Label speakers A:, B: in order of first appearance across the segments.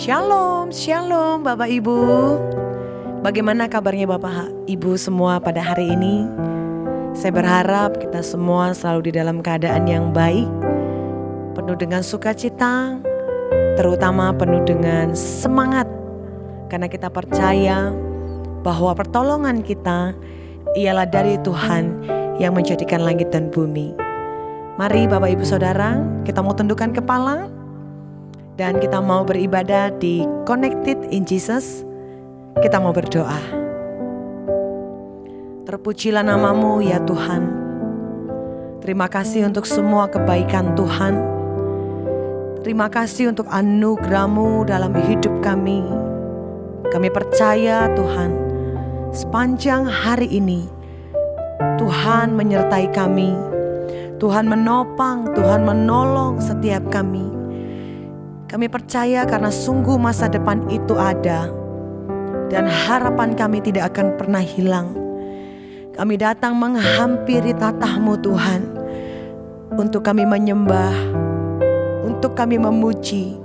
A: Shalom, shalom Bapak Ibu. Bagaimana kabarnya Bapak Ibu semua pada hari ini? Saya berharap kita semua selalu di dalam keadaan yang baik, penuh dengan sukacita, terutama penuh dengan semangat. Karena kita percaya bahwa pertolongan kita ialah dari Tuhan yang menjadikan langit dan bumi. Mari Bapak Ibu Saudara, kita mau tundukkan kepala dan kita mau beribadah di Connected in Jesus. Kita mau berdoa. Terpujilah namamu ya Tuhan. Terima kasih untuk semua kebaikan Tuhan. Terima kasih untuk anugerah-Mu dalam hidup kami. Kami percaya Tuhan, sepanjang hari ini Tuhan menyertai kami. Tuhan menopang, Tuhan menolong setiap kami. Kami percaya karena sungguh masa depan itu ada dan harapan kami tidak akan pernah hilang. Kami datang menghampiri tatah-Mu Tuhan, untuk kami menyembah, untuk kami memuji,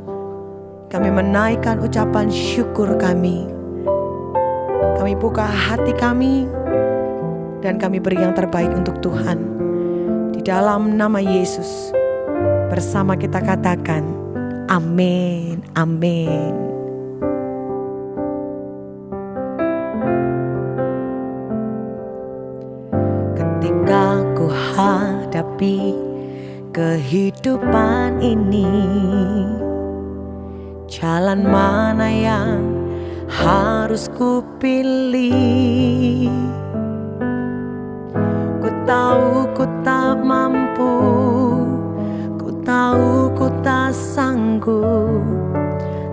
A: kami menaikkan ucapan syukur kami. Kami buka hati kami dan kami beri yang terbaik untuk Tuhan. Di dalam nama Yesus bersama kita katakan amin, amin. Ketika ku hadapi kehidupan ini, jalan mana yang harus ku pilih? Ku tahu ku tak mampu, ku tahu ku tak sanggup.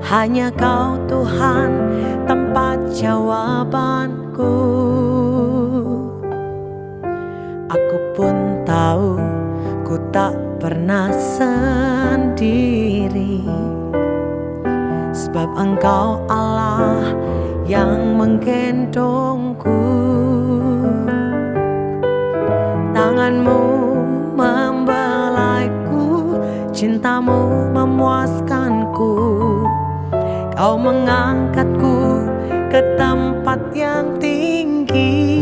A: Hanya Kau Tuhan tempat jawabanku. Aku pun tahu ku tak pernah sendiri, sebab Engkau Allah yang menggendongku. Tangan-Mu membelaiku, cinta-Mu memuaskanku. Kau mengangkatku ke tempat yang tinggi.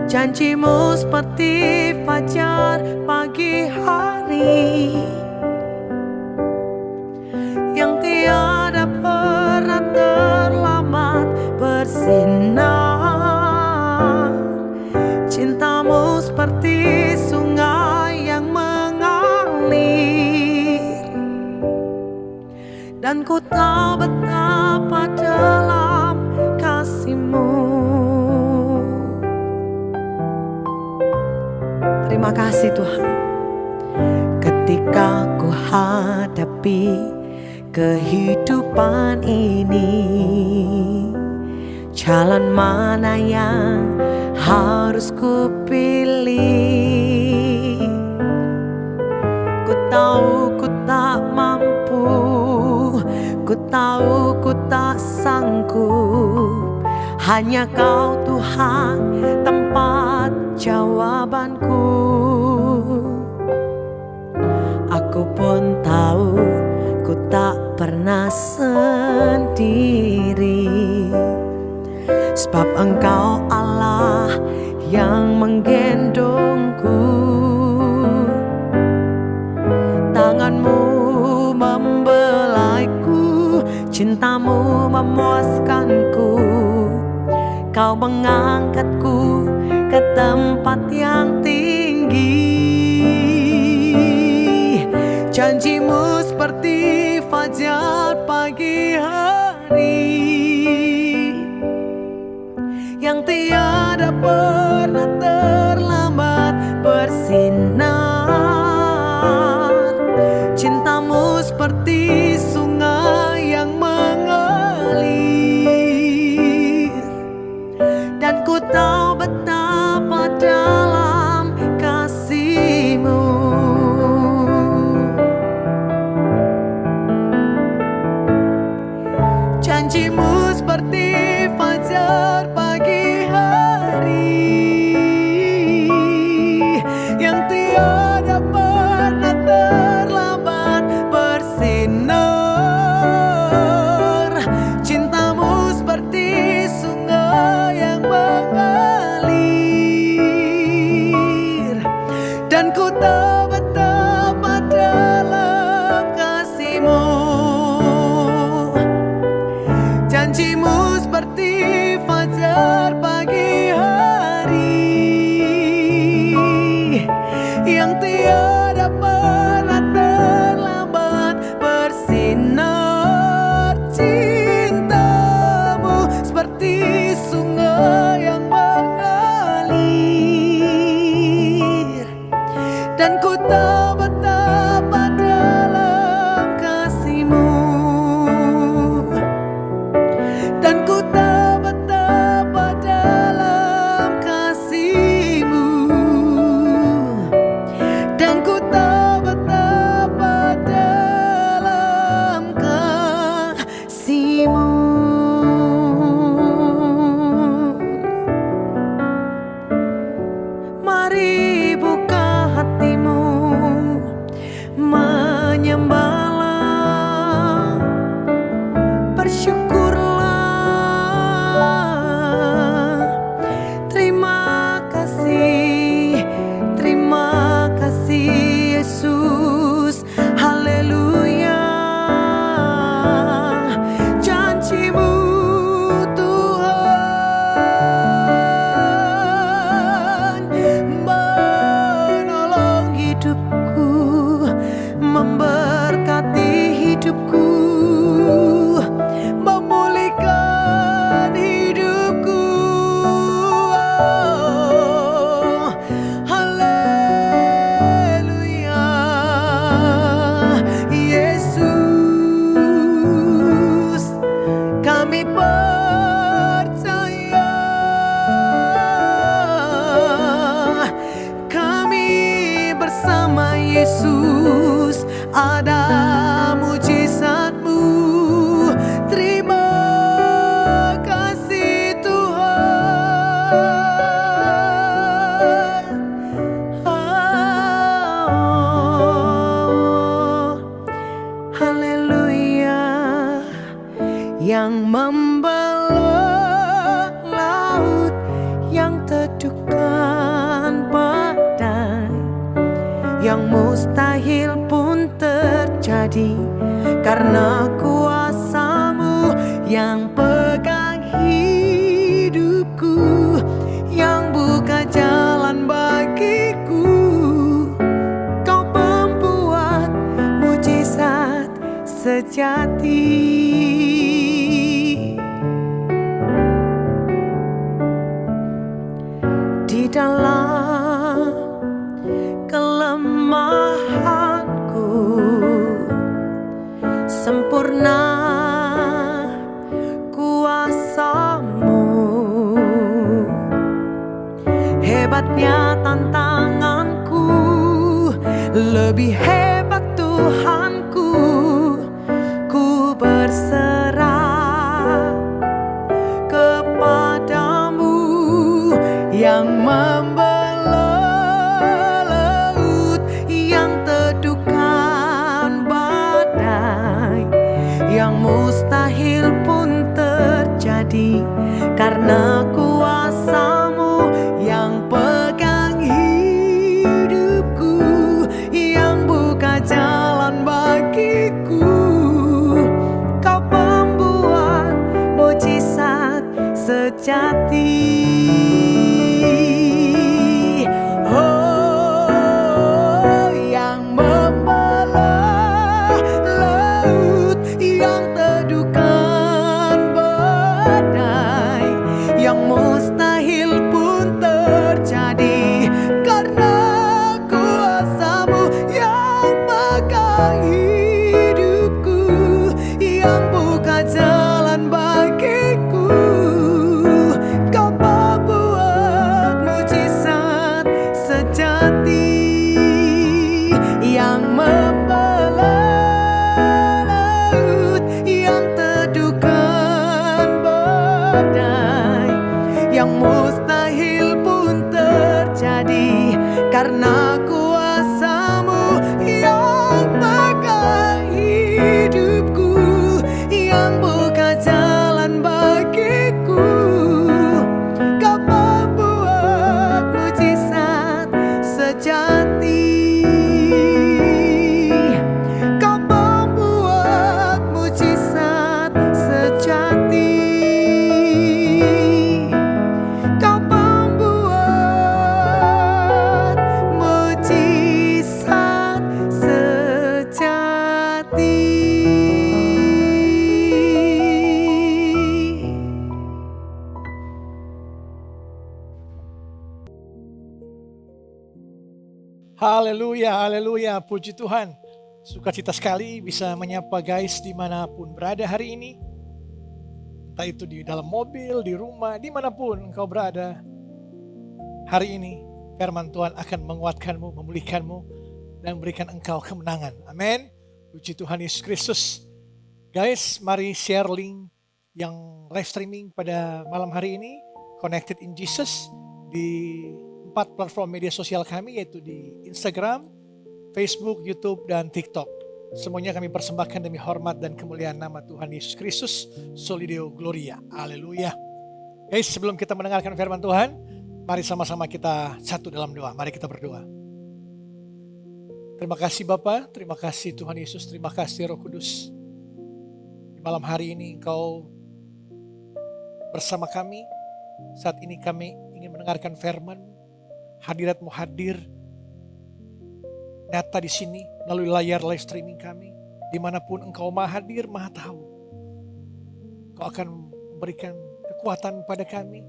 A: Janji-Mu seperti fajar pagi hari, yang tiada pernah terlambat bersinar. Cinta-Mu seperti sungai yang mengalir, dan ku tahu betapa dalam kasih-Mu. Terima kasih Tuhan. Ketika ku hadapi kehidupan ini, jalan mana yang harus ku pilih? Ku tahu ku tak mampu, ku tahu ku tak sanggup. Hanya Kau Tuhan tempat jawabanku. Aku pun tahu ku tak pernah sendiri, sebab Engkau Allah yang menggendongku. Tangan-Mu membelaiku, cinta-Mu memuaskanku. Kau mengangkatku ke tempat yang tinggi. Janji-Mu seperti fajar pagi hari, yang tiada pernah terlambat bersinar. Cinta-Mu seperti sungai yang mengalir, dan ku tahu betapa dalam kasih-Mu. Janji-Mu seperti fajar pagi hari, Yesus. Haleluya. Janjimu Tuhan menolong hidupku, memberkati hidupku, memulihkan hidupku. Oh, haleluya. Yesus, kami percaya, kami bersama Yesus ada mujizat-Mu. Terima kasih Tuhan. Oh, haleluya. Yang membelah laut, yang teduhkan badai, yang mustahil pun terjadi karena kuasa-Mu. Yang pegang hidupku, yang buka jalan bagiku. Kau pembuat mujizat sejati. Di dalam kelemahanku sempurna kuasa-Mu. Hebatnya tantanganku, lebih hebat Tuhanku. Ku berserah kepadamu yang membelah laut, yang teduhkan badai, yang mustahil pun terjadi karena kuasa-Mu. Yang pegang hidupku, yang buka jalan bagiku. Kau pembuat mujizat sejati. Oh, yang membelah laut, yang teduhkan badai, yang mustahil pun terjadi karena kuasa-Mu. Yang pegang hidupku, yang buka jalan bagiku. Kau pembuat mujizat sejati. Yang membelah laut, yang teduhkan badai, yang mustahil pun terjadi karena kuasa-Mu. Yang pegang hidupku, yang buka jalan bagiku. Kau pembuat mujizat sejati. Kau pembuat mujizat sejati. Kau pembuat mujizat sejati.
B: Haleluya, haleluya, puji Tuhan. Sukacita sekali bisa menyapa guys dimanapun berada hari ini. Entah itu di dalam mobil, di rumah, dimanapun engkau berada. Hari ini firman Tuhan akan menguatkanmu, memulihkanmu, dan memberikan engkau kemenangan. Amin. Puji Tuhan Yesus Kristus. Guys, mari share link yang live streaming pada malam hari ini. Connected in Jesus di 4 platform media sosial kami, yaitu di Instagram, Facebook, YouTube, dan TikTok. Semuanya kami persembahkan demi hormat dan kemuliaan nama Tuhan Yesus Kristus. Soli Deo Gloria. Haleluya. Guys, sebelum kita mendengarkan firman Tuhan, mari sama-sama kita satu dalam doa. Mari kita berdoa. Terima kasih Bapa, terima kasih Tuhan Yesus, terima kasih Roh Kudus. Di malam hari ini Engkau bersama kami. Saat ini kami ingin mendengarkan firman. Hadirat-Mu hadir nyata di sini melalui layar live streaming kami. Dimanapun Engkau Maha hadir, Maha tahu. Engkau akan memberikan kekuatan pada kami.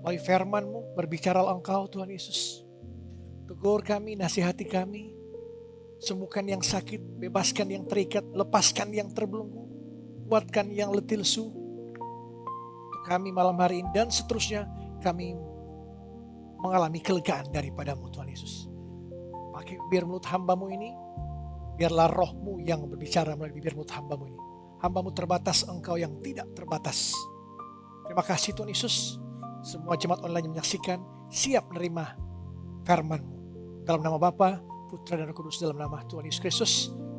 B: Melalui firman-Mu, berbicaralah Engkau Tuhan Yesus. Tegur kami, nasihati kami. Sembuhkan yang sakit, bebaskan yang terikat, lepaskan yang terbelenggu, kuatkan yang letih lesu. Untuk kami malam hari ini dan seterusnya, kami mengalami kelegaan daripada-Mu Tuhan Yesus. Pakai bibir mulut hamba-Mu ini, biarlah Roh-Mu yang berbicara melalui bibir mulut hamba-Mu ini. Hamba-Mu terbatas, Engkau yang tidak terbatas. Terima kasih Tuhan Yesus. Semua jemaat online yang menyaksikan siap menerima firman-Mu. Dalam nama Bapa, Putra dan Roh Kudus, dalam nama Tuhan Yesus Kristus.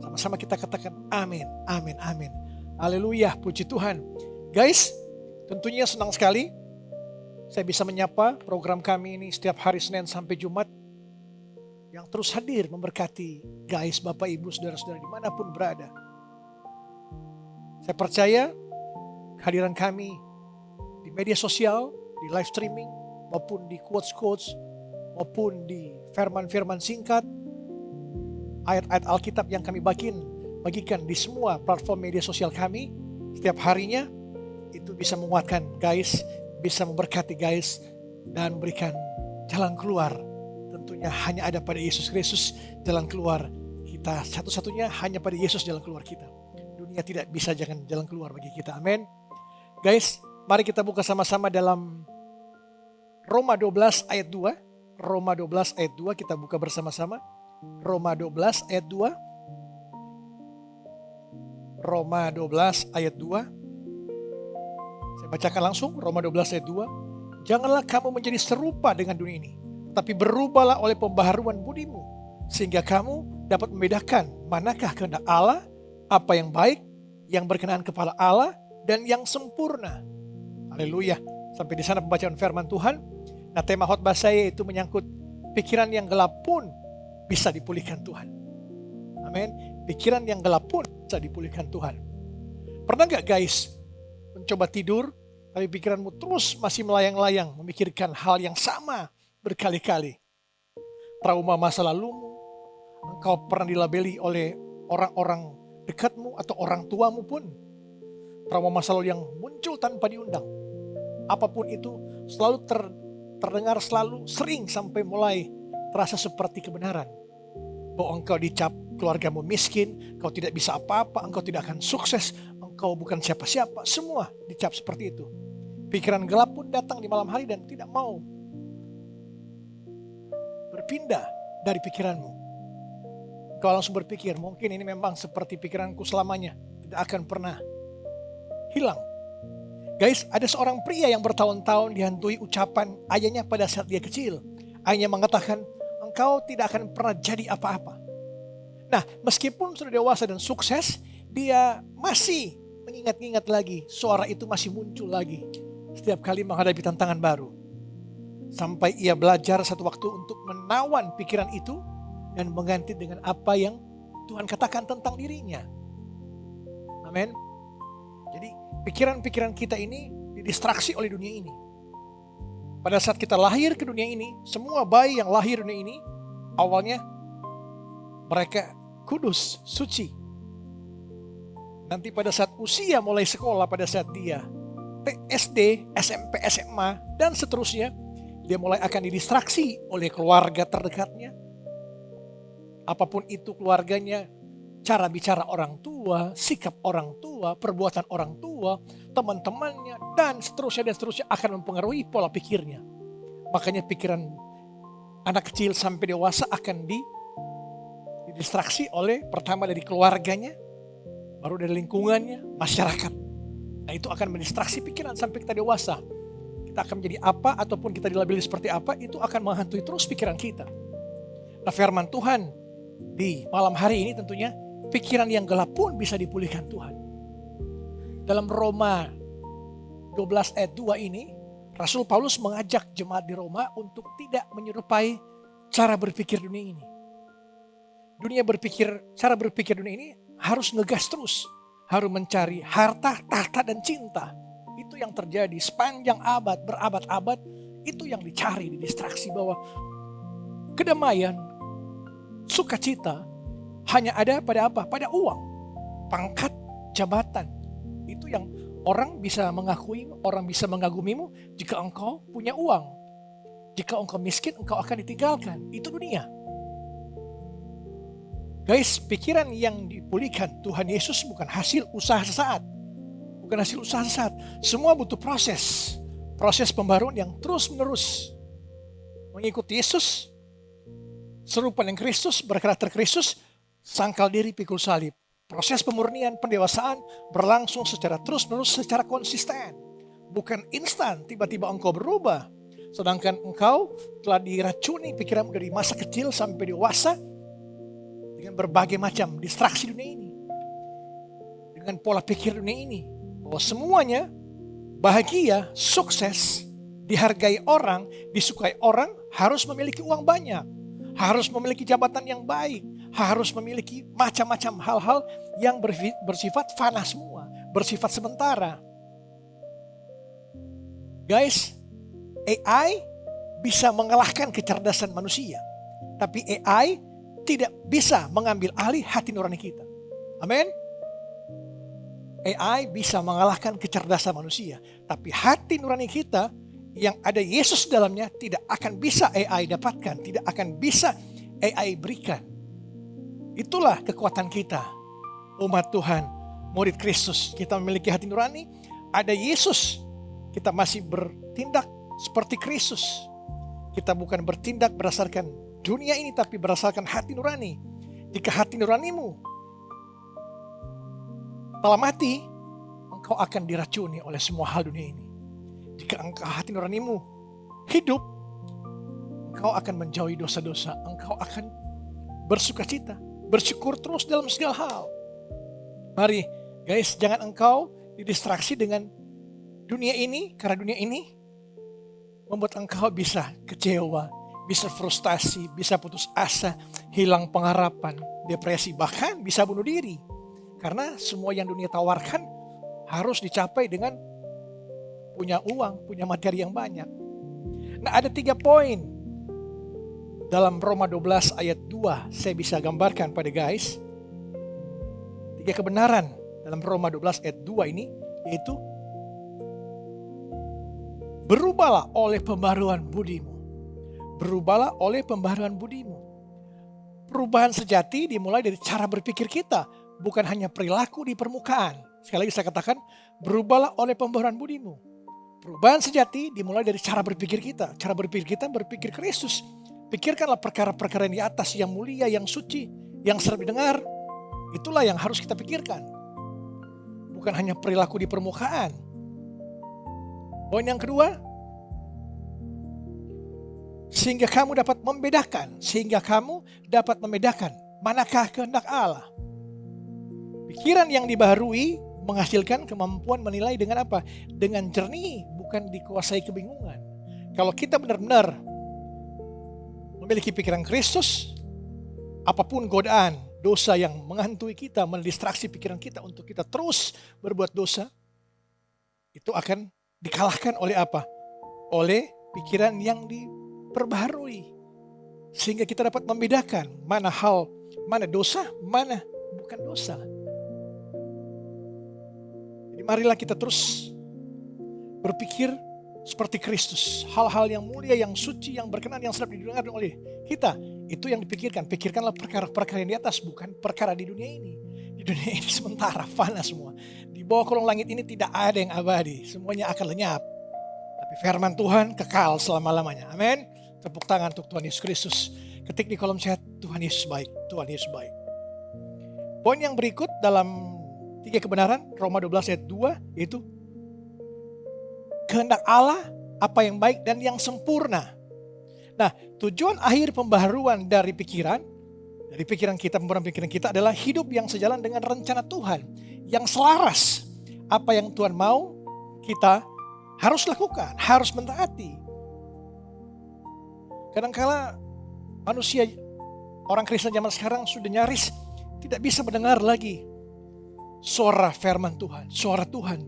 B: Sama-sama kita katakan amin, amin, amin. Haleluya, puji Tuhan. Guys, tentunya senang sekali saya bisa menyapa program kami ini setiap hari Senin sampai Jumat yang terus hadir memberkati guys, Bapak, Ibu, Saudara-saudara dimanapun berada. Saya percaya kehadiran kami di media sosial, di live streaming, maupun di quotes-quotes, maupun di firman-firman singkat, ayat-ayat Alkitab yang kami bagikan di semua platform media sosial kami setiap harinya, itu bisa menguatkan guys, bisa memberkati guys, dan memberikan jalan keluar. Tentunya hanya ada pada Yesus Kristus jalan keluar kita. Satu-satunya hanya pada Yesus jalan keluar kita. Dunia tidak bisa jangan jalan keluar bagi kita. Amin. Guys, mari kita buka sama-sama dalam Roma 12 ayat 2. Roma 12 ayat 2 kita buka bersama-sama. Roma 12 ayat 2. Roma 12 ayat 2. Saya bacakan langsung Roma 12 ayat 2. Janganlah kamu menjadi serupa dengan dunia ini, tapi berubahlah oleh pembaharuan budimu, sehingga kamu dapat membedakan manakah kehendak Allah, apa yang baik, yang berkenan kepada Allah, dan yang sempurna. Haleluya. Sampai di sana pembacaan firman Tuhan. Nah, tema khotbah saya itu menyangkut pikiran yang gelap pun bisa dipulihkan Tuhan. Amin. Pikiran yang gelap pun bisa dipulihkan Tuhan. Pernah gak guys mencoba tidur, tapi pikiranmu terus masih melayang-layang memikirkan hal yang sama berkali-kali? Trauma masa lalumu, engkau pernah dilabeli oleh orang-orang dekatmu atau orang tuamu pun. Trauma masa lalu yang muncul tanpa diundang. Apapun itu selalu terdengar selalu sering sampai mulai terasa seperti kebenaran. Bahwa engkau dicap keluargamu miskin, engkau tidak bisa apa-apa, engkau tidak akan sukses, engkau bukan siapa-siapa, semua dicap seperti itu. Pikiran gelap pun datang di malam hari dan tidak mau berpindah dari pikiranmu. Engkau langsung berpikir, mungkin ini memang seperti pikiranku selamanya, tidak akan pernah hilang. Guys, ada seorang pria yang bertahun-tahun dihantui ucapan ayahnya pada saat dia kecil. Ayahnya mengatakan, engkau tidak akan pernah jadi apa-apa. Nah, meskipun sudah dewasa dan sukses, dia masih mengingat-ingat lagi, suara itu masih muncul lagi setiap kali menghadapi tantangan baru. Sampai ia belajar satu waktu untuk menawan pikiran itu dan mengganti dengan apa yang Tuhan katakan tentang dirinya. Amin. Jadi pikiran-pikiran kita ini didistraksi oleh dunia ini. Pada saat kita lahir ke dunia ini, semua bayi yang lahir dunia ini, awalnya mereka kudus, suci. Nanti pada saat usia mulai sekolah, pada saat dia SD, SMP, SMA, dan seterusnya, dia mulai akan didistraksi oleh keluarga terdekatnya. Apapun itu keluarganya, cara bicara orang tua, sikap orang tua, perbuatan orang tua, teman-temannya, dan seterusnya akan mempengaruhi pola pikirnya. Makanya pikiran anak kecil sampai dewasa akan didistraksi oleh pertama dari keluarganya, baru dari lingkungannya, masyarakat. Nah, itu akan mendistraksi pikiran sampai kita dewasa. Kita akan menjadi apa ataupun kita dilabeli seperti apa, itu akan menghantui terus pikiran kita. Nah, firman Tuhan di malam hari ini tentunya pikiran yang gelap pun bisa dipulihkan Tuhan. Dalam Roma 12 ayat 2 ini, Rasul Paulus mengajak jemaat di Roma untuk tidak menyerupai cara berpikir dunia ini. cara berpikir dunia ini harus ngegas terus. Harus mencari harta, tahta, dan cinta. Itu yang terjadi sepanjang abad, berabad-abad. Itu yang dicari, didistraksi bahwa kedamaian, sukacita hanya ada pada apa? Pada uang, pangkat, jabatan. Itu yang orang bisa mengakui, orang bisa mengagumimu jika engkau punya uang. Jika engkau miskin, engkau akan ditinggalkan. Itu dunia. Guys, pikiran yang dipulihkan Tuhan Yesus bukan hasil usaha sesaat. Bukan hasil usaha sesaat. Semua butuh proses. Proses pembaruan yang terus menerus. Mengikuti Yesus, serupa dengan Kristus, berkarakter Kristus, sangkal diri pikul salib. Proses pemurnian, pendewasaan berlangsung secara terus menerus, secara konsisten. Bukan instan, tiba-tiba engkau berubah. Sedangkan engkau telah diracuni pikiranmu dari masa kecil sampai dewasa, dengan berbagai macam distraksi dunia ini. Dengan pola pikir dunia ini. Bahwa semuanya bahagia, sukses, dihargai orang, disukai orang, harus memiliki uang banyak. Harus memiliki jabatan yang baik. Harus memiliki macam-macam hal-hal yang bersifat fana semua. Bersifat sementara. Guys, AI bisa mengalahkan kecerdasan manusia. Tapi AI tidak bisa mengambil alih hati nurani kita. Amin. AI bisa mengalahkan kecerdasan manusia. Tapi hati nurani kita yang ada Yesus dalamnya tidak akan bisa AI dapatkan. Tidak akan bisa AI berikan. Itulah kekuatan kita. Umat Tuhan, murid Kristus. Kita memiliki hati nurani. Ada Yesus. Kita masih bertindak seperti Kristus. Kita bukan bertindak berdasarkan dunia ini, tapi berdasarkan hati nurani. Jika hati nuranimu telah mati, engkau akan diracuni oleh semua hal dunia ini. Jika hati nuranimu hidup, engkau akan menjauhi dosa-dosa. Engkau akan bersukacita, bersyukur terus dalam segala hal. Mari guys, jangan engkau didistraksi dengan dunia ini, karena dunia ini membuat engkau bisa kecewa, bisa frustasi, bisa putus asa, hilang pengharapan, depresi, bahkan bisa bunuh diri. Karena semua yang dunia tawarkan harus dicapai dengan punya uang, punya materi yang banyak. Nah, ada 3 poin dalam Roma 12 ayat 2 saya bisa gambarkan pada guys. 3 kebenaran dalam Roma 12 ayat 2 ini, yaitu berubahlah oleh pembaruan budimu. Berubahlah oleh pembaruan budimu. Perubahan sejati dimulai dari cara berpikir kita, bukan hanya perilaku di permukaan. Sekali lagi saya katakan, berubahlah oleh pembaruan budimu. Perubahan sejati dimulai dari cara berpikir kita. Cara berpikir kita berpikir Kristus. Pikirkanlah perkara-perkara yang di atas, yang mulia, yang suci, yang serap didengar. Itulah yang harus kita pikirkan. Bukan hanya perilaku di permukaan. Poin yang kedua, sehingga kamu dapat membedakan manakah kehendak Allah. Pikiran yang dibaharui menghasilkan kemampuan menilai dengan apa? Dengan jernih, bukan dikuasai kebingungan. Kalau kita benar-benar memiliki pikiran Kristus, apapun godaan, dosa yang menghantui kita, mendistraksi pikiran kita untuk kita terus berbuat dosa, itu akan dikalahkan oleh apa? Oleh pikiran yang diperbaharui. Sehingga kita dapat membedakan mana dosa, mana bukan dosa. Jadi marilah kita terus berpikir seperti Kristus. Hal-hal yang mulia, yang suci, yang berkenan, yang sedap didengar oleh kita. Itu yang dipikirkan. Pikirkanlah perkara-perkara yang di atas, bukan perkara di dunia ini. Di dunia ini sementara, fana semua. Di bawah kolong langit ini tidak ada yang abadi. Semuanya akan lenyap. Tapi firman Tuhan kekal selama-lamanya. Amin. Tepuk tangan untuk Tuhan Yesus Kristus. Ketik di kolom chat, Tuhan Yesus baik. Tuhan Yesus baik. Poin yang berikut dalam 3 kebenaran, Roma 12 ayat 2, yaitu kehendak Allah, apa yang baik dan yang sempurna. Nah, tujuan akhir pembaharuan dari pikiran kita, pembaharuan pikiran kita adalah hidup yang sejalan dengan rencana Tuhan. Yang selaras, apa yang Tuhan mau, kita harus lakukan, harus mentaati. Kadangkala manusia, Orang Kristen zaman sekarang sudah nyaris tidak bisa mendengar lagi suara firman Tuhan, suara Tuhan.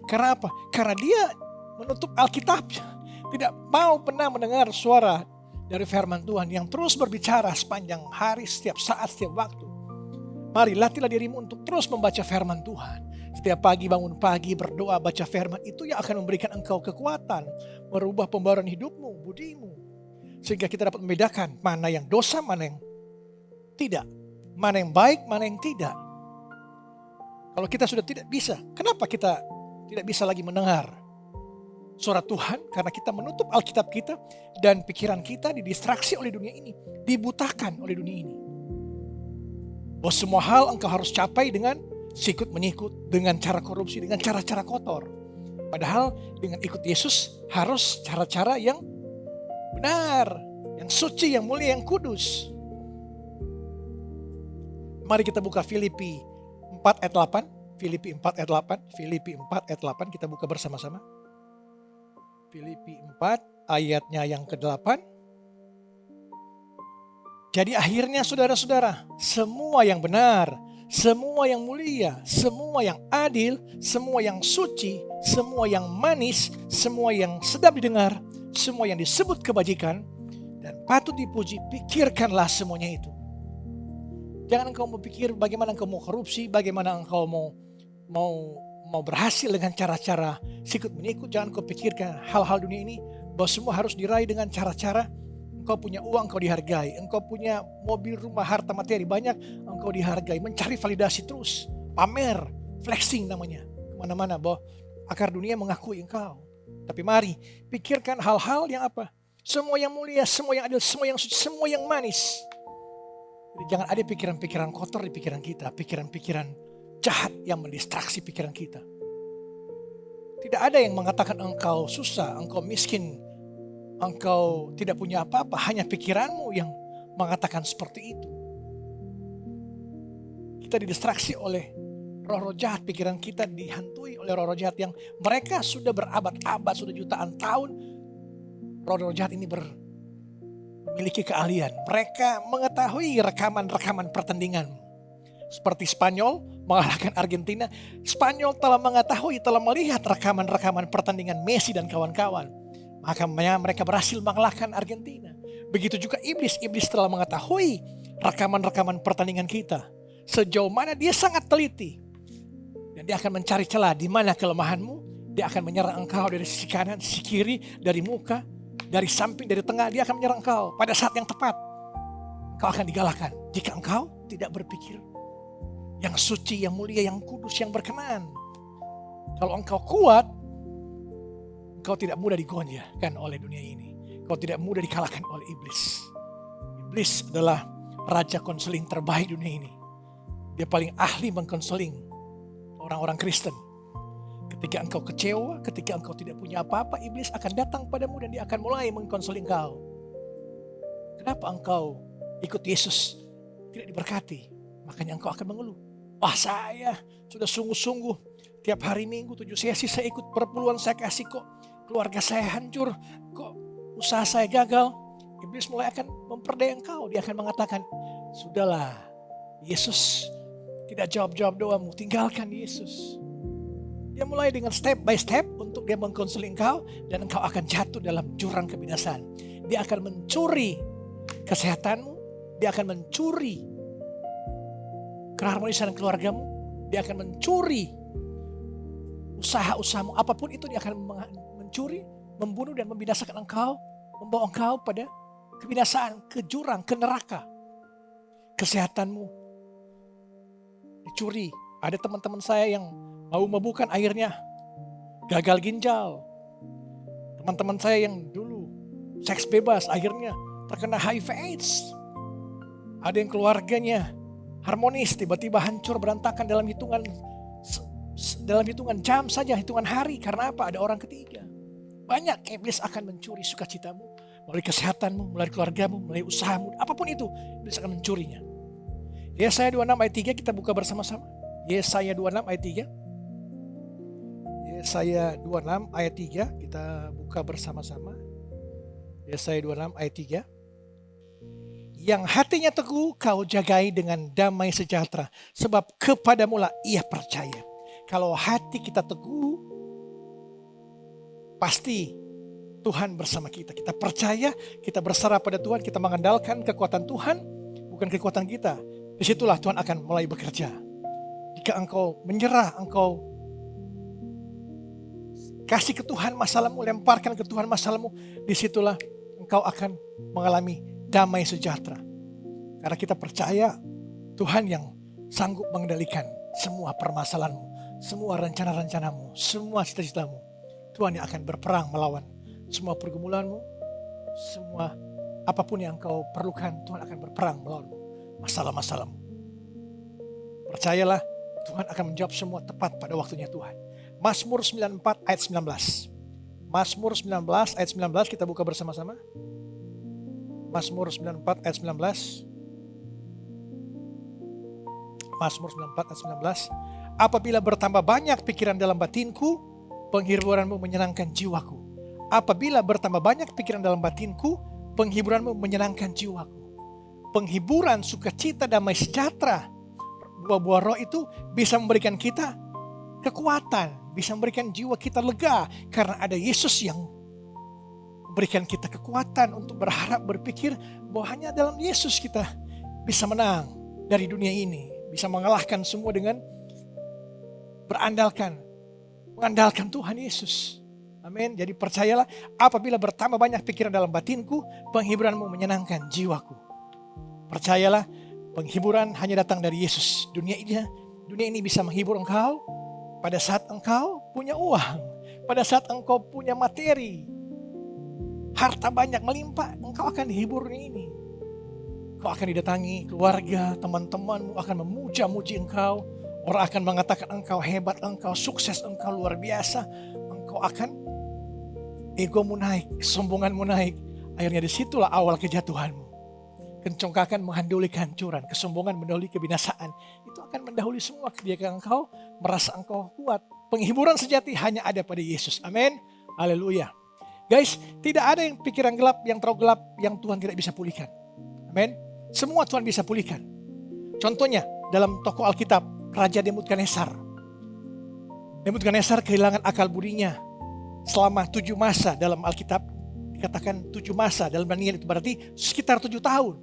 B: Karena apa? Karena dia menutup Alkitabnya. Tidak mau pernah mendengar suara dari firman Tuhan yang terus berbicara sepanjang hari, setiap saat, setiap waktu. Mari latihlah dirimu untuk terus membaca firman Tuhan. Setiap pagi bangun pagi berdoa baca firman, itu yang akan memberikan engkau kekuatan, merubah pembaruan hidupmu, budimu. Sehingga kita dapat membedakan mana yang dosa, mana yang tidak. Mana yang baik, mana yang tidak. Kalau kita sudah tidak bisa, kenapa kita tidak bisa lagi mendengar suara Tuhan? Karena kita menutup Alkitab kita dan pikiran kita didistraksi oleh dunia ini, dibutakan oleh dunia ini. Bahwa semua hal engkau harus capai dengan sikut menyikut, dengan cara korupsi, dengan cara-cara kotor. Padahal dengan ikut Yesus harus cara-cara yang benar, yang suci, yang mulia, yang kudus. Mari kita buka Filipi 4 ayat 8. Filipi 4 ayat 8. Filipi 4 ayat 8 kita buka bersama-sama. Filipi 4 ayatnya yang ke-8. Jadi akhirnya saudara-saudara, semua yang benar, semua yang mulia, semua yang adil, semua yang suci, semua yang manis, semua yang sedap didengar, semua yang disebut kebajikan dan patut dipuji, pikirkanlah semuanya itu. Jangan engkau berpikir bagaimana engkau mau korupsi, bagaimana engkau mau berhasil dengan cara-cara sikut menyikut. Jangan engkau pikirkan hal-hal dunia ini bahwa semua harus diraih dengan cara-cara. Engkau punya uang, engkau dihargai. Engkau punya mobil, rumah, harta materi banyak, engkau dihargai. Mencari validasi terus, pamer, flexing namanya. Kemana-mana bahwa akar dunia mengakui engkau. Tapi mari pikirkan hal-hal yang apa? Semua yang mulia, semua yang adil, semua yang suci, semua yang manis. Jadi jangan ada pikiran-pikiran kotor di pikiran kita, pikiran-pikiran jahat yang mendistraksi pikiran kita. Tidak ada yang mengatakan engkau susah, engkau miskin, engkau tidak punya apa-apa, hanya pikiranmu yang mengatakan seperti itu. Kita didistraksi oleh roh-roh jahat, pikiran kita dihantui oleh roh-roh jahat yang mereka sudah berabad-abad, sudah jutaan tahun. Roh-roh jahat ini memiliki keahlian. Mereka mengetahui rekaman-rekaman pertandingan. Seperti Spanyol mengalahkan Argentina. Spanyol telah mengetahui, telah melihat rekaman-rekaman pertandingan Messi dan kawan-kawan. Makanya mereka berhasil mengalahkan Argentina. Begitu juga iblis. Iblis telah mengetahui rekaman-rekaman pertandingan kita. Sejauh mana dia sangat teliti. Dan dia akan mencari celah di mana kelemahanmu. Dia akan menyerang engkau dari sisi kanan, sisi kiri, dari muka, dari samping, dari tengah. Dia akan menyerang engkau pada saat yang tepat. Engkau akan digalakkan. Jika engkau tidak berpikir yang suci, yang mulia, yang kudus, yang berkenan. Kalau engkau kuat, engkau tidak mudah digoyahkan oleh dunia ini. Engkau tidak mudah dikalahkan oleh iblis. Iblis adalah raja konseling terbaik dunia ini. Dia paling ahli mengkonseling orang-orang Kristen. Ketika engkau kecewa, ketika engkau tidak punya apa-apa, iblis akan datang padamu dan dia akan mulai mengkonseling engkau. Kenapa engkau ikut Yesus tidak diberkati? Makanya engkau akan mengeluh. Wah, saya sudah sungguh-sungguh tiap hari Minggu 7 sesi saya ikut perpuluhan saya kasih kok. Keluarga saya hancur, kok usaha saya gagal. Iblis mulai akan memperdaya engkau. Dia akan mengatakan, sudahlah, Yesus tidak jawab-jawab doamu, tinggalkan Yesus. Dia mulai dengan step by step untuk dia mengkonseling engkau dan engkau akan jatuh dalam jurang kebinasaan. Dia akan mencuri kesehatanmu, dia akan mencuri keharmonisan keluargamu, dia akan mencuri usaha-usahamu, apapun itu dia akan mencuri, membunuh dan membinasakan engkau, membawa engkau pada kebinasaan, ke jurang, ke neraka. Kesehatanmu dicuri. Ada teman-teman saya yang mau membukan akhirnya gagal ginjal. Teman-teman saya yang dulu seks bebas akhirnya terkena HIV AIDS. Ada yang keluarganya harmonis tiba-tiba hancur berantakan dalam hitungan jam saja, hitungan hari. Karena apa? Ada orang ketiga. Banyak iblis akan mencuri sukacitamu melalui kesehatanmu, melalui keluargamu, melalui usahamu, apapun itu iblis akan mencurinya. Yesaya 26 ayat 3 kita buka bersama-sama. Yesaya 26 ayat 3. Yesaya 26 ayat 3 kita buka bersama-sama. Yesaya 26 ayat 3. Yang hatinya teguh kau jagai dengan damai sejahtera. Sebab kepadamulah ia percaya. Kalau hati kita teguh, pasti Tuhan bersama kita. Kita percaya, kita berserah pada Tuhan, kita mengandalkan kekuatan Tuhan, bukan kekuatan kita. Disitulah Tuhan akan mulai bekerja. Jika engkau menyerah, engkau kasih ke Tuhan masalahmu, lemparkan ke Tuhan masalahmu, disitulah engkau akan mengalami damai sejahtera. Karena kita percaya Tuhan yang sanggup mengendalikan semua permasalahanmu, semua rencana-rencanamu, semua cita-citamu. Tuhan yang akan berperang melawan semua pergumulanmu, semua apapun yang engkau perlukan, Tuhan akan berperang melawan masalah-masalahmu. Percayalah, Tuhan akan menjawab semua tepat pada waktunya Tuhan. Mazmur 94 ayat 19. Mazmur 19 ayat 19 kita buka bersama-sama. Mazmur 94 ayat 19. Mazmur 94 ayat 19. Apabila bertambah banyak pikiran dalam batinku, penghiburanmu menyenangkan jiwaku. Apabila bertambah banyak pikiran dalam batinku, penghiburanmu menyenangkan jiwaku. Penghiburan, sukacita, damai sejahtera, buah-buah roh itu bisa memberikan kita kekuatan, bisa memberikan jiwa kita lega, karena ada Yesus yang memberikan kita kekuatan untuk berharap, berpikir bahwa hanya dalam Yesus kita bisa menang dari dunia ini, bisa mengalahkan semua dengan mengandalkan Tuhan Yesus. Amin. Jadi percayalah, apabila bertambah banyak pikiran dalam batinku, penghiburanmu menyenangkan jiwaku. Percayalah, penghiburan hanya datang dari Yesus. Dunia ini bisa menghibur engkau pada saat engkau punya uang, pada saat engkau punya materi, harta banyak melimpah, engkau akan dihibur ini. Engkau akan didatangi keluarga, teman-temanmu akan memuja-muji engkau. Orang akan mengatakan engkau hebat, engkau sukses, engkau luar biasa. Engkau akan, egomu naik, kesombonganmu naik. Akhirnya disitulah awal kejatuhanmu. Kencongkakan mendahului kehancuran, kesombongan mendahului kebinasaan. Itu akan mendahului semua ketika engkau merasa engkau kuat. Penghiburan sejati hanya ada pada Yesus. Amin. Haleluya. Guys, tidak ada yang pikiran gelap, yang terlalu gelap, yang Tuhan tidak bisa pulihkan. Amin. Semua Tuhan bisa pulihkan. Contohnya dalam tokoh Alkitab, Raja Nebukadnezar. Nebukadnezar kehilangan akal budinya selama 7 masa dalam Alkitab. Dikatakan 7 masa dalam Daniel itu berarti sekitar 7 tahun.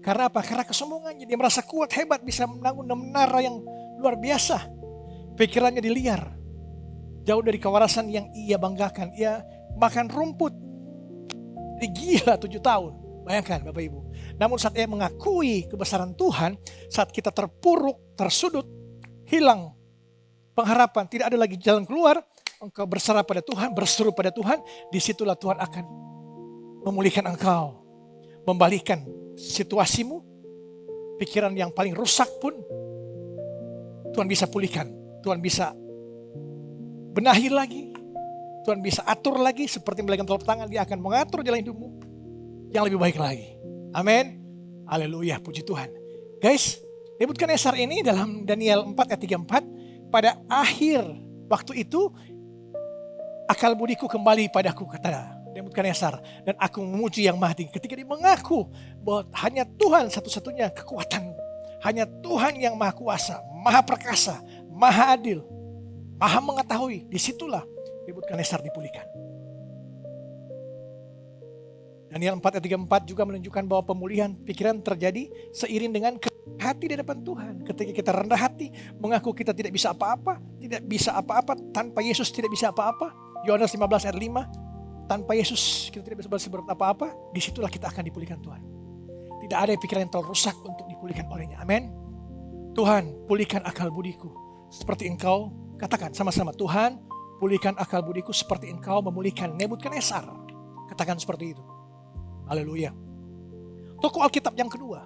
B: Karena apa? Karena kesombongannya. Dia merasa kuat, hebat, bisa membangun menara yang luar biasa. Pikirannya diliar. Jauh dari kewarasan yang ia banggakan. Ia makan rumput. Dia gila 7 tahun. Bayangkan Bapak Ibu. Namun saat ia mengakui kebesaran Tuhan, saat kita terpuruk, tersudut, hilang pengharapan, tidak ada lagi jalan keluar, engkau berserah pada Tuhan, berseru pada Tuhan, disitulah Tuhan akan memulihkan engkau. Membalikan situasimu, pikiran yang paling rusak pun Tuhan bisa pulihkan. Tuhan bisa benahi lagi. Tuhan bisa atur lagi, seperti melakukan telapak tangan, dia akan mengatur jalan hidupmu yang lebih baik lagi. Amin. Haleluya, puji Tuhan. Guys, Nebukadnezar ini dalam Daniel 4 ayat 34, pada akhir waktu itu akal budiku kembali padaku, kata Nebukadnezar, dan aku memuji yang Maha Tinggi. Ketika dia mengaku bahwa hanya Tuhan satu-satunya kekuatan, hanya Tuhan yang Maha Kuasa, Maha Perkasa, Maha Adil, Maha Mengetahui, disitulah Nebukadnezar dipulihkan. Daniel 4 ayat 34 juga menunjukkan bahwa pemulihan pikiran terjadi seiring dengan hati di depan Tuhan. Ketika kita rendah hati, mengaku kita tidak bisa apa-apa, tanpa Yesus tidak bisa apa-apa. Yohanes 15 ayat 5, tanpa Yesus kita tidak bisa berbuat apa-apa, disitulah kita akan dipulihkan Tuhan. Tidak ada pikiran yang terlalu rusak untuk dipulihkan olehnya. Amin. Tuhan, pulihkan akal budiku seperti engkau, katakan sama-sama, Tuhan, pulihkan akal budiku seperti engkau memulihkan Nebukadnezar. Katakan seperti itu. Haleluya. Tokoh Alkitab yang kedua,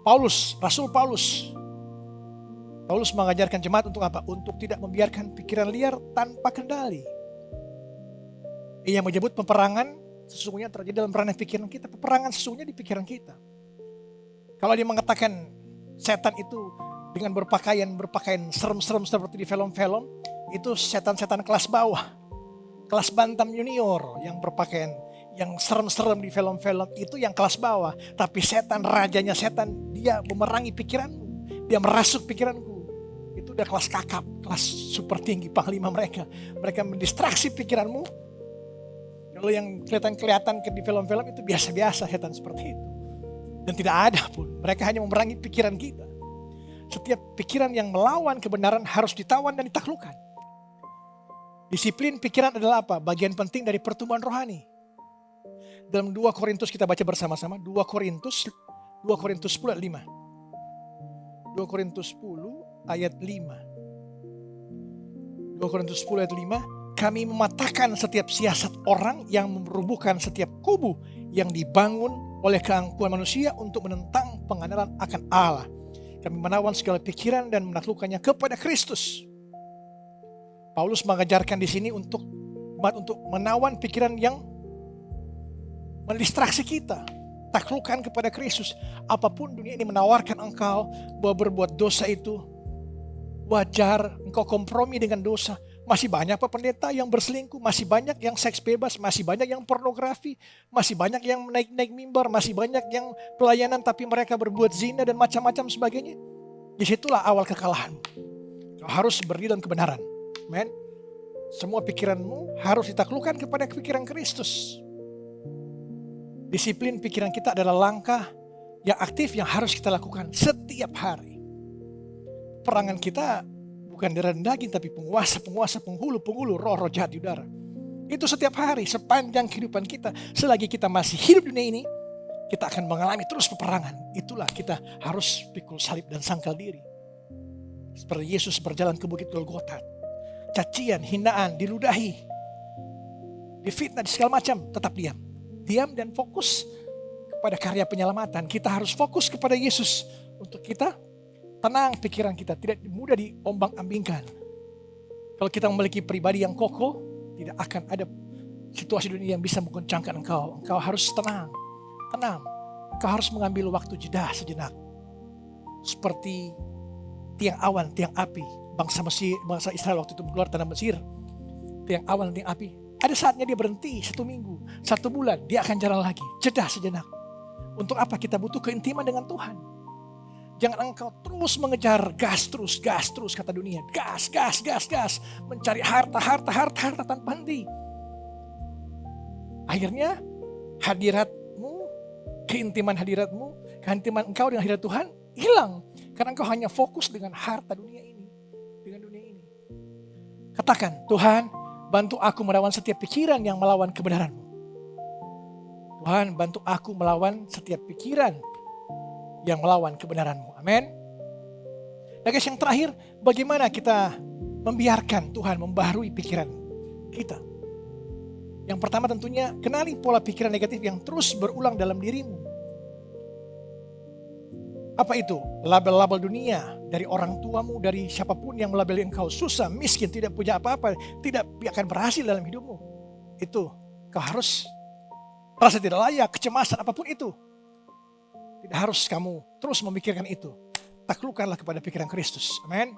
B: Paulus, Rasul Paulus. Paulus mengajarkan jemaat untuk apa? Untuk tidak membiarkan pikiran liar tanpa kendali. Ia menyebut peperangan sesungguhnya terjadi dalam ranah pikiran kita. Peperangan sesungguhnya di pikiran kita. Kalau dia mengatakan setan itu dengan berpakaian serem-serem seperti di film-film, itu setan-setan kelas bawah, kelas bantam junior yang berpakaian yang serem-serem di film-film itu yang kelas bawah. Tapi setan, rajanya setan, dia memerangi pikiranmu. Dia merasuk pikiranku. Itu udah kelas kakap, kelas super tinggi, panglima mereka. Mereka mendistraksi pikiranmu. Kalau yang kelihatan di film-film itu biasa-biasa setan seperti itu. Dan tidak ada pun. Mereka hanya memerangi pikiran kita. Setiap pikiran yang melawan kebenaran harus ditawan dan ditaklukkan. Disiplin pikiran adalah apa? Bagian penting dari pertumbuhan rohani. Dalam 2 Korintus kita baca bersama-sama. 2 Korintus 10 ayat 5. 2 Korintus 10 ayat 5. 2 Korintus 10 ayat 5. Kami mematahkan setiap siasat orang yang merubuhkan setiap kubu yang dibangun oleh keangkuhan manusia untuk menentang pengandalan akan Allah. Kami menawan segala pikiran dan menaklukkannya kepada Kristus. Paulus mengajarkan di sini untuk menawan pikiran yang mendistraksi kita. Taklukkan kepada Kristus. Apapun dunia ini menawarkan engkau bahwa berbuat dosa itu wajar, engkau kompromi dengan dosa. Masih banyak Pak Pendeta yang berselingkuh, masih banyak yang seks bebas, masih banyak yang pornografi, masih banyak yang naik-naik mimbar, masih banyak yang pelayanan tapi mereka berbuat zina dan macam-macam sebagainya. Disitulah awal kekalahan. Kau harus berdiri dalam kebenaran. Amen. Semua pikiranmu harus ditaklukkan kepada pikiran Kristus. Disiplin pikiran kita adalah langkah yang aktif yang harus kita lakukan setiap hari. Perangan kita bukan darah dan daging, tapi penguasa, penghulu, roh jahat di udara. Itu setiap hari, sepanjang kehidupan kita. Selagi kita masih hidup di dunia ini, kita akan mengalami terus peperangan. Itulah kita harus pikul salib dan sangkal diri. Seperti Yesus berjalan ke Bukit Golgota. Cacian, hinaan, diludahi, difitnah, di segala macam, tetap diam. Diam dan fokus kepada karya penyelamatan. Kita harus fokus kepada Yesus untuk kita tenang pikiran kita, tidak mudah diombang-ambingkan. Kalau kita memiliki pribadi yang kokoh, tidak akan ada situasi dunia yang bisa menggoncangkan engkau. Engkau harus tenang. Engkau harus mengambil waktu jeda sejenak. Seperti tiang awan, tiang api. Bangsa Israel waktu itu keluar tanah Mesir. Tiang awan, tiang api. Ada saatnya dia berhenti 1 minggu, 1 bulan. Dia akan jalan lagi. Jeda sejenak. Untuk apa? Kita butuh keintiman dengan Tuhan. Jangan engkau terus mengejar gas terus kata dunia. Gas. Mencari harta tanpa henti. Akhirnya hadiratmu, keintiman engkau dengan hadirat Tuhan hilang. Karena engkau hanya fokus dengan harta dunia ini. Katakan, Tuhan, bantu aku melawan setiap pikiran yang melawan kebenaran-Mu. Tuhan, bantu aku melawan setiap pikiran yang melawan kebenaran-Mu. Amin. Nah guys, yang terakhir, bagaimana kita membiarkan Tuhan membaharui pikiran kita? Yang pertama tentunya, kenali pola pikiran negatif yang terus berulang dalam dirimu. Apa itu? Label-label dunia dari orang tuamu, dari siapapun yang melabeli engkau susah, miskin, tidak punya apa-apa, tidak akan berhasil dalam hidupmu. Itu, kau harus merasa tidak layak, kecemasan, apapun itu. Tidak harus kamu terus memikirkan itu. Taklukkanlah kepada pikiran Kristus. Amin.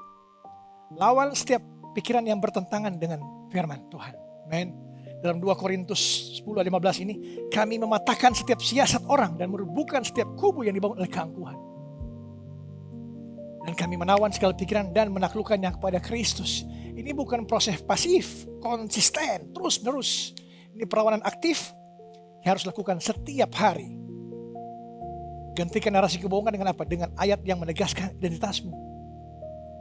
B: Lawan setiap pikiran yang bertentangan dengan firman Tuhan. Amin. Dalam 2 Korintus 10:15 ini, kami mematahkan setiap siasat orang dan merubuhkan setiap kubu yang dibangun oleh keangkuhan. Dan kami menawan segala pikiran dan menaklukkannya kepada Kristus. Ini bukan proses pasif, konsisten, terus-menerus. Ini perawanan aktif yang harus lakukan setiap hari. Gantikan narasi kebohongan dengan apa? Dengan ayat yang menegaskan identitasmu.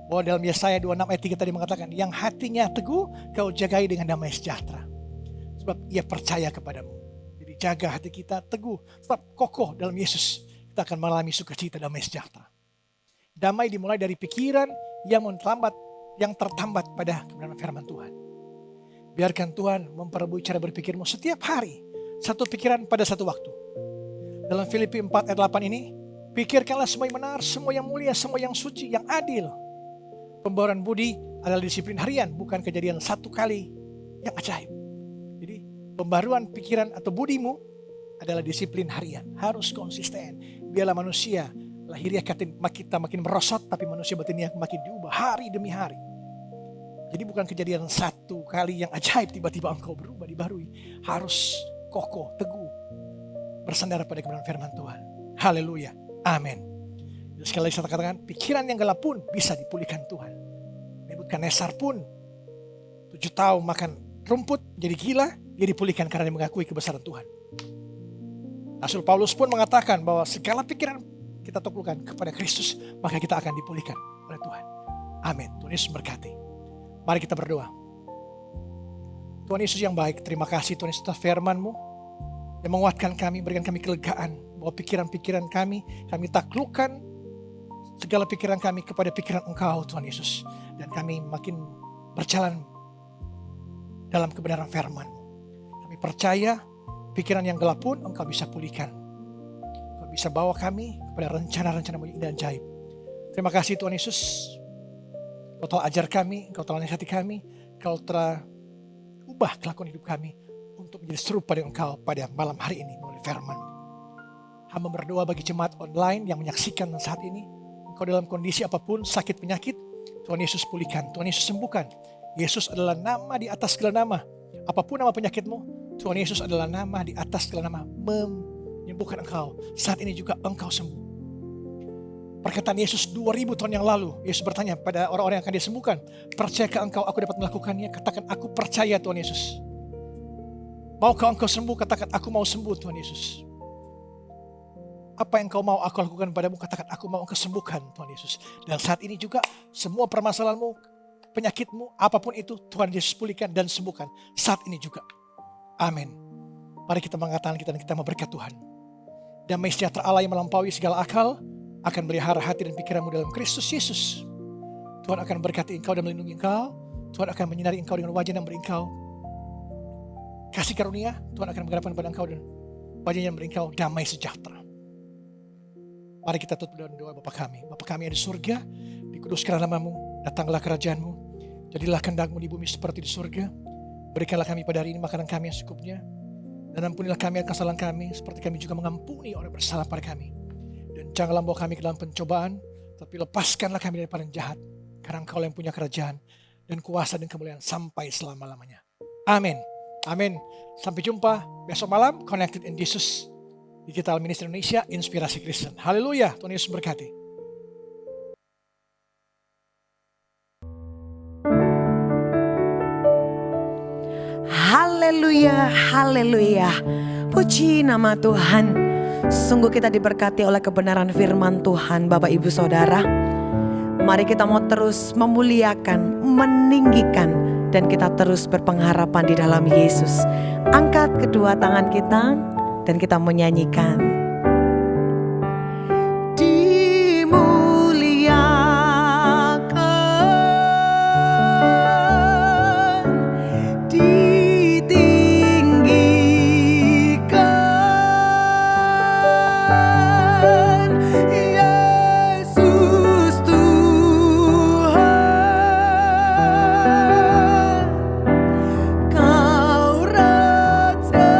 B: Bahwa dalam Yesaya 26 ayat 3 tadi mengatakan, yang hatinya teguh kau jagai dengan damai sejahtera. Sebab ia percaya kepadamu. Jadi jaga hati kita teguh, tetap kokoh dalam Yesus. Kita akan mengalami sukacita damai sejahtera. Damai dimulai dari pikiran yang tertambat pada kebenaran firman Tuhan. Biarkan Tuhan memperbarui cara berpikirmu setiap hari. Satu pikiran pada satu waktu. Dalam Filipi 4 ayat 8 ini, pikirkanlah semua yang benar, semua yang mulia, semua yang suci, yang adil. Pembaharuan budi adalah disiplin harian, bukan kejadian satu kali yang ajaib. Jadi pembaharuan pikiran atau budimu adalah disiplin harian, harus konsisten. Biarlah manusia lahiriah kita makin merosot, tapi manusia batinnya makin diubah hari demi hari. Jadi bukan kejadian satu kali yang ajaib tiba-tiba engkau berubah, dibaharui. Harus kokoh, teguh, bersandar pada kebenaran firman Tuhan. Haleluya, amin. Sekali lagi saya katakan, pikiran yang gelap pun bisa dipulihkan Tuhan. Nebukadnezar pun 7 tahun makan rumput, jadi gila, dia dipulihkan karena dia mengakui kebesaran Tuhan. Rasul Paulus pun mengatakan bahwa segala pikiran kita taklukkan kepada Kristus, maka kita akan dipulihkan oleh Tuhan. Amin. Tuhan Yesus berkati. Mari kita berdoa. Tuhan Yesus yang baik, terima kasih Tuhan Yesus atas firman-Mu yang menguatkan kami, berikan kami kelegaan bahwa pikiran-pikiran kami taklukkan segala pikiran kami kepada pikiran Engkau Tuhan Yesus. Dan kami makin berjalan dalam kebenaran firman-Mu. Kami percaya pikiran yang gelap pun Engkau bisa pulihkan. Engkau bisa bawa kami kepada rencana-rencana-Mu yang indah dan ajaib. Terima kasih Tuhan Yesus. Engkau telah ajar kami, Engkau telah nasihati kami, Engkau telah ubah kelakuan hidup kami untuk menjadi serupa dengan Engkau pada malam hari ini melalui firman-Mu. Hamba berdoa bagi jemaat online yang menyaksikan saat ini. Engkau dalam kondisi apapun, sakit penyakit, Tuhan Yesus pulihkan, Tuhan Yesus sembuhkan. Yesus adalah nama di atas segala nama. Apapun nama penyakitmu, Tuhan Yesus adalah nama di atas segala nama, menyembuhkan engkau. Saat ini juga engkau sembuh. Perkataan Yesus 2000 tahun yang lalu, Yesus bertanya pada orang-orang yang akan disembuhkan, percayakah engkau aku dapat melakukannya? Katakan, aku percaya Tuhan Yesus. Maukah engkau sembuh? Katakan, aku mau sembuh Tuhan Yesus. Apa yang engkau mau aku lakukan padamu? Katakan, aku mau engkau sembuhkan Tuhan Yesus. Dan saat ini juga semua permasalahanmu, penyakitmu, apapun itu, Tuhan Yesus pulihkan dan sembuhkan. Saat ini juga. Amin. Mari kita mengatakan kita dan kita mau berkat Tuhan. Damai sejahtera Allah yang melampaui segala akal akan melihara hati dan pikiranmu dalam Kristus Yesus. Tuhan akan berkati engkau dan melindungi engkau. Tuhan akan menyinari engkau dengan wajah yang beri engkau kasih karunia. Tuhan akan menggerakkan pada engkau dan wajah yang beri engkau damai sejahtera. Mari kita tutup dengan doa Bapa kami. Bapa kami yang di surga, dikuduskanlah nama-Mu, datanglah kerajaan-Mu, jadilah kehendak-Mu di bumi seperti di surga. Berikanlah kami pada hari ini makanan kami yang secukupnya, dan ampunilah kami akan kesalahan kami, seperti kami juga mengampuni orang bersalah pada kami. Dan janganlah bawa kami ke dalam pencobaan, tapi lepaskanlah kami daripada yang jahat, karena Engkau yang punya kerajaan, dan kuasa dan kemuliaan sampai selama-lamanya. Amin. Amin. Sampai jumpa besok malam, Connected in Jesus, Digital Ministry Indonesia, Inspirasi Kristen. Haleluya, Tuhan Yesus berkati.
A: Haleluya, haleluya. Puji nama Tuhan. Sungguh kita diberkati oleh kebenaran firman Tuhan, Bapak Ibu Saudara. Mari kita mau terus memuliakan, meninggikan, dan kita terus berpengharapan di dalam Yesus. Angkat kedua tangan kita dan kita menyanyikan.
C: Kau rajaku.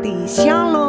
A: memberkati. Shalom.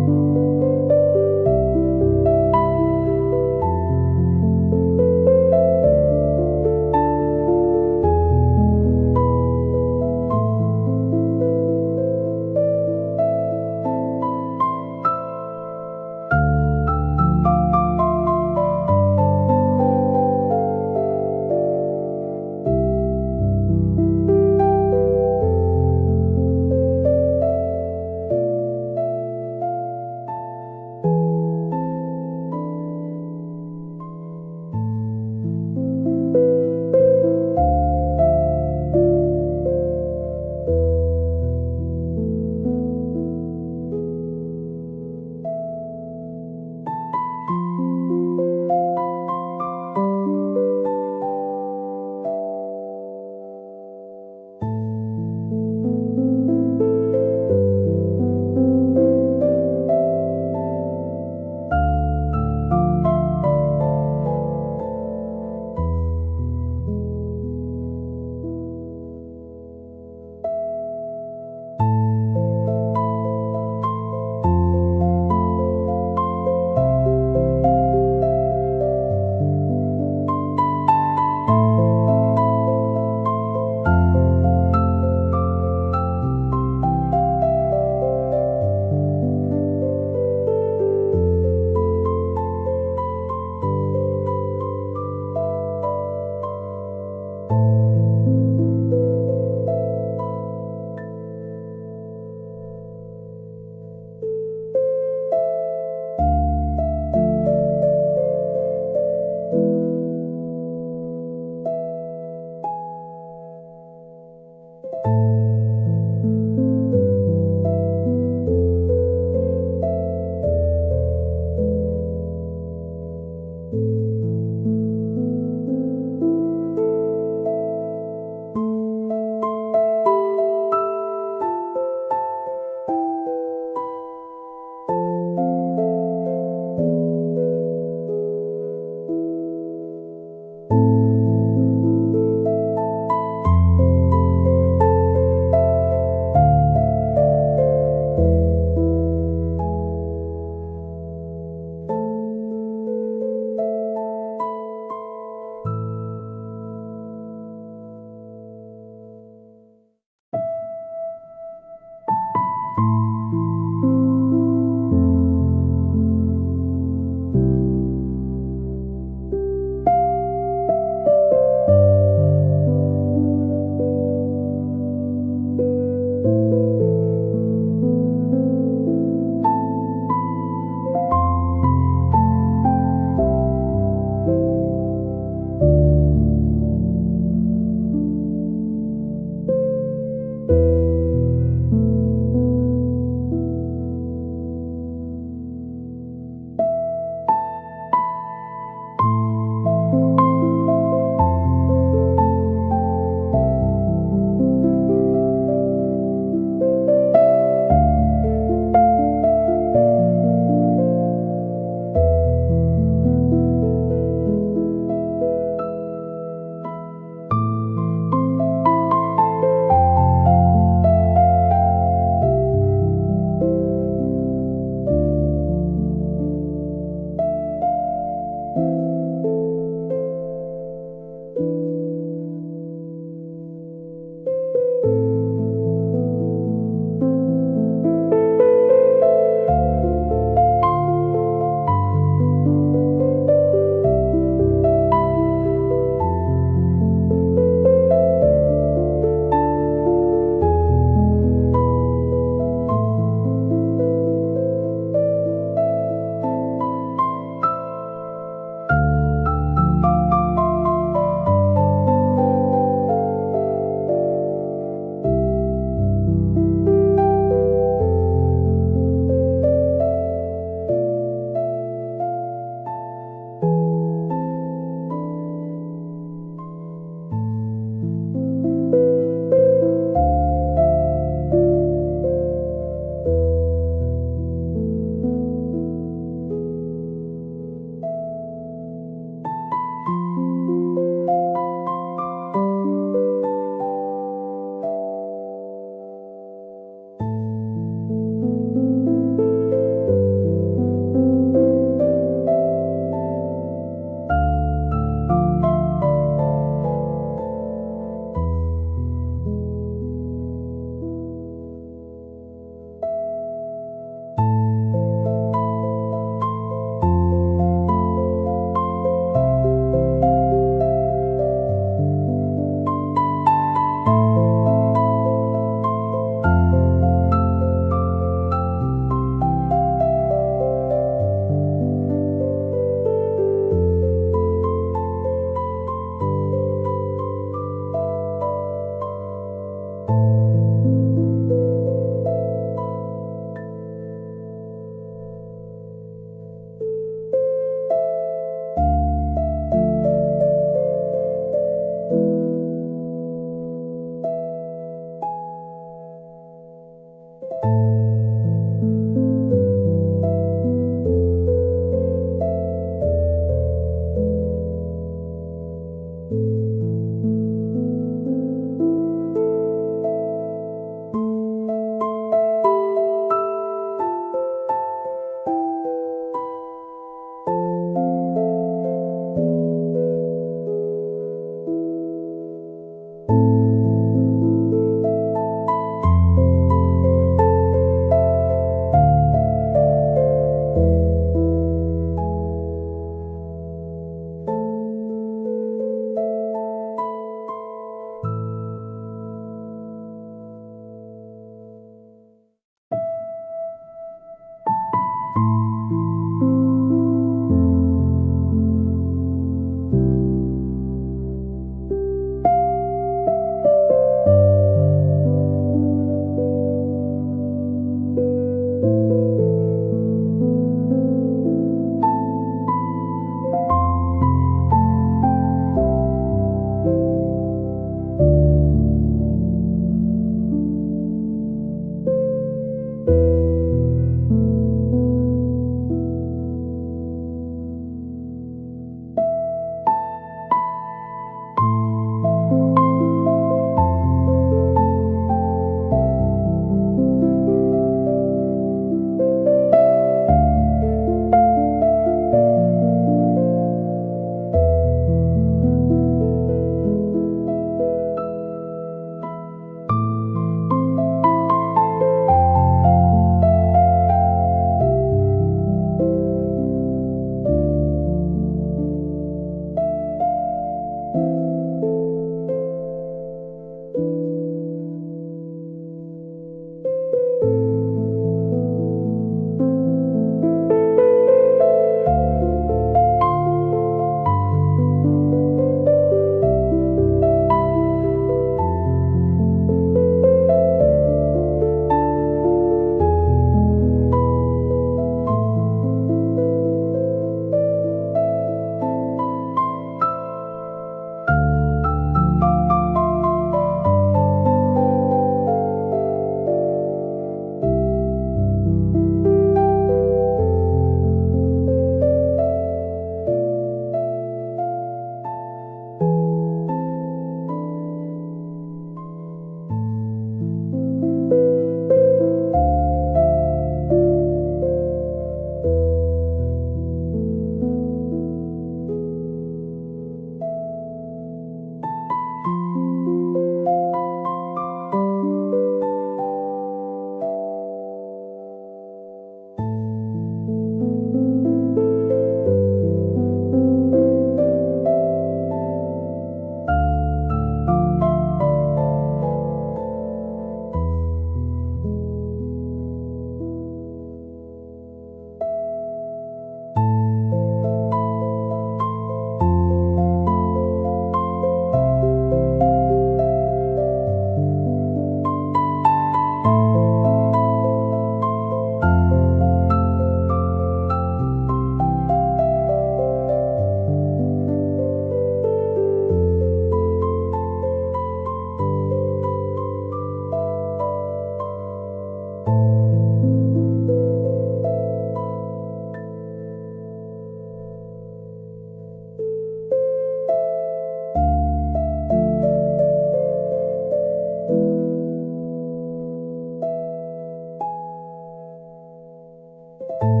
B: Tuhan.